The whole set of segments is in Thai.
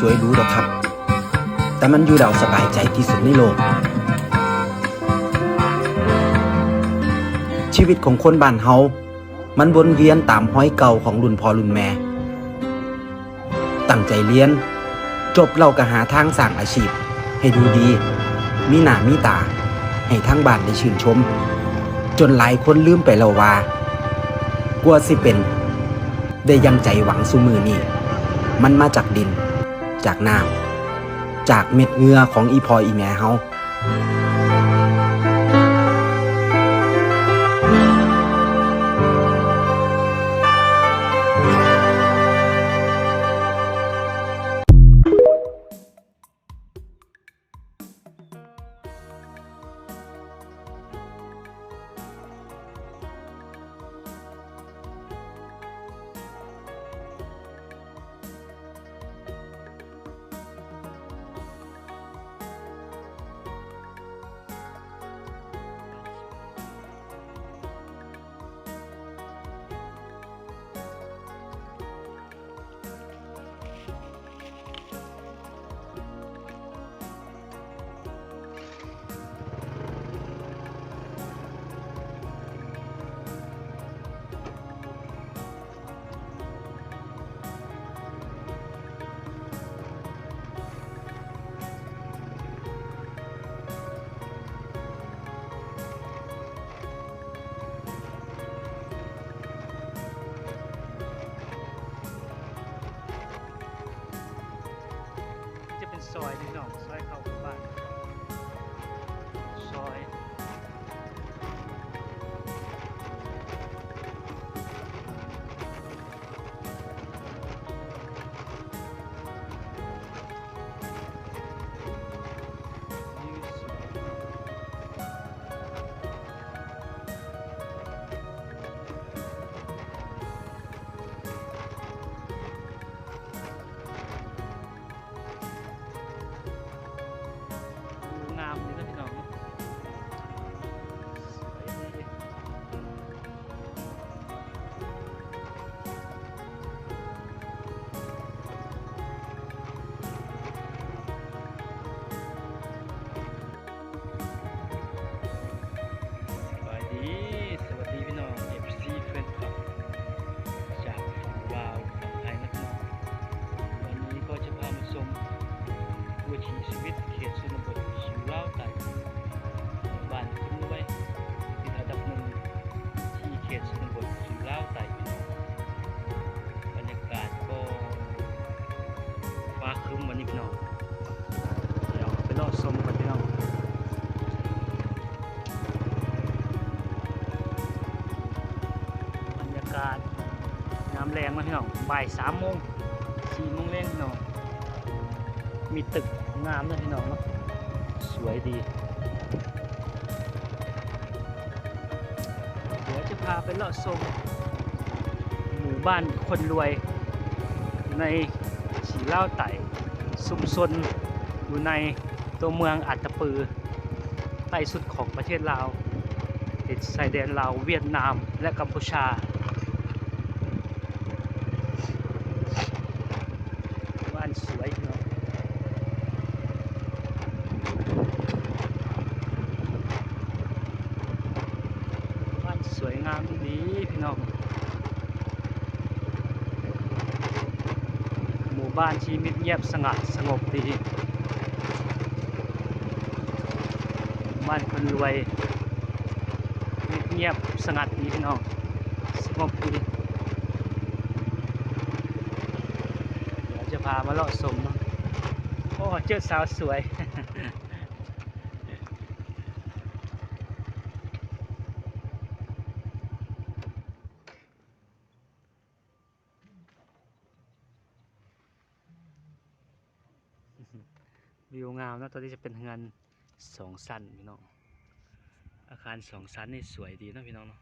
วยหรูหรอกครับแต่มันอยู่เราสบายใจที่สุดในโลกชีวิตของคนบ้านเฮามันวนเวียนตามห้อยเก่าของรุ่นพ่อรุ่นแม่ตั้งใจเรียนจบเราก็หาทางสร้างอาชีพให้ดูดีมีหน้ามีตาให้ทั้งบ้านได้ชื่นชมจนหลายคนลืมไปแล้วว่ากว่าสิเป็นได้ยังใจหวังซุมือนี่มันมาจากดินจากน้ำจากเม็ดเหงื่อของอีพ่ออีแม่เฮาจะเป็นซอยนิดหน่อยซอยเข้าบ้านซอยงามนี่นะพี่น้องสวัสดีพี่น้อง FC แฟนคลับจากฝั่งลาวฝั่งไทยนะพี่น้องวันนี้ก็จะพามาชมวิถีชีวิตเขตชนบทชิวเล่าวไต่บ้านคุณรวยติดอันดับหนึ่งที่เขตชนบทชิวเล่าวไต่พี่น้องบรรยากาศก็ฟ้าครึ้มวันนี้พี่น้องเดี๋ยวไปรอชมกันพี่น้องบรรยากาศน้ำแรงนะพี่น้องบ่าย3 โมง 4 โมงแรงพี่น้องมีตึกงามนะพี่น้องเนาะสวยดีเดี๋ยวจะพาไปเลาะชมหมู่บ้านคนรวยในฉีเล่าวไต่ชุมชนอยู่ในตัวเมืองอัตตปือใต้สุดของประเทศลาวติดชายแดนลาวเวียดนามและกัมพูชาบ้านสวยเนาะบ้านสวยงามดีพี่น้องหมู่บ้านที่เงียบสงัดสงบดีบ้านคนรวยเงียบสงัดดีพี่น้องสงบดีเดี๋ยวจะพามาเลาะชมเนาะโอ้เจอสาวสวย วิวงามนะตัวนี้จะเป็นงาน2 ชั้นพี่น้องอาคาร2 ชั้นนี่สวยดีนะพี่น้องเนาะ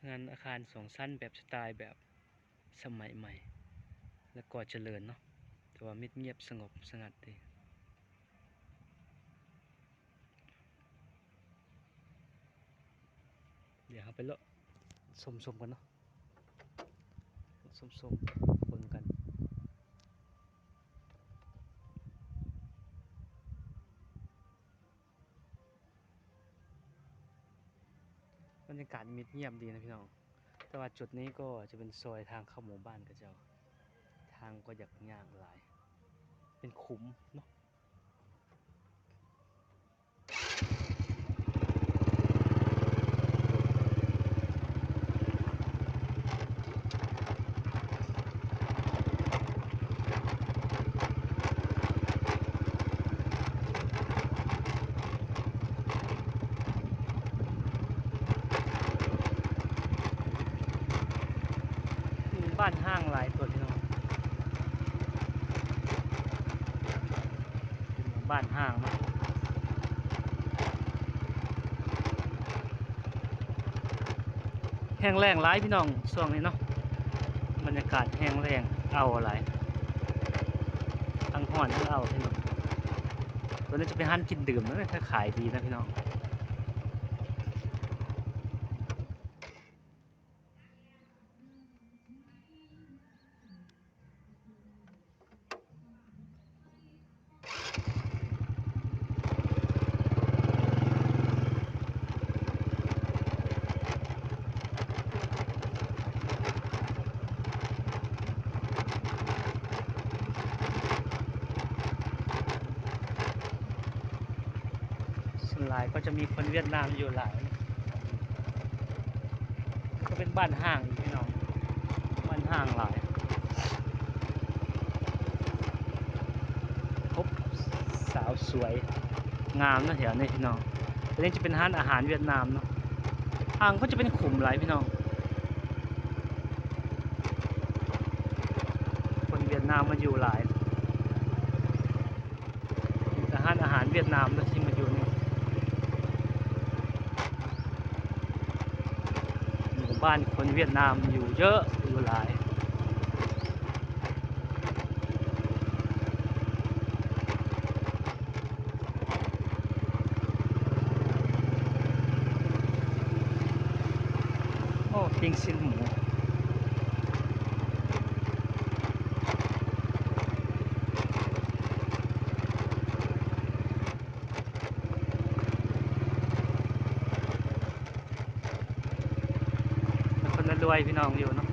งานอาคาร2 ชั้นแบบสไตล์แบบสมัยใหม่และก็เจริญเนาะแต่ว่ามิดเงียบสงบสงัดดี บ เดี๋ยวเราไปเลาะสมๆกันเนาะสมๆคนกันบรรยากาศเงียบดีนะพี่น้องแต่ว่าจุดนี้ก็จะเป็นซอยทางเข้าหมู่บ้านกับเจ้าทางก็อยากยากหลายเป็นขุมเนาะบ้านห้างหลายตัวพี่น้องเป็นหมู่บ้านห้างเนาะแห้งแล้งหลายพี่น้องช่วงนี้เนาะบรรยากาศแห้งแล้งเอาอะไรทั้งห่อนทั้งเอาพี่น้องตัวนี้จะไปหั่นกินดื่มนะถ้าขายดีนะพี่น้องส่วนหลายก็จะมีคนเวียดนามอยู่หลายก็เป็นบ้านห้างอีกพี่น้องบ้านห้างหลายพบสาวสวยงามนะแถวนี้พี่น้องตัวนี้จะเป็นร้านอาหารเวียดนามเนาะห้างก็จะเป็นขุมหลายพี่น้องคนเวียดนามมาอยู่หลายแต่ร้านอาหารเวียดนามนะที่มาอยู่นี่หมู่บ้านคนเวียดนามอยู่เยอะอยู่หลายโอ้ปิ้งชิ้นหมูคนรวยพี่น้องอยู่เนาะ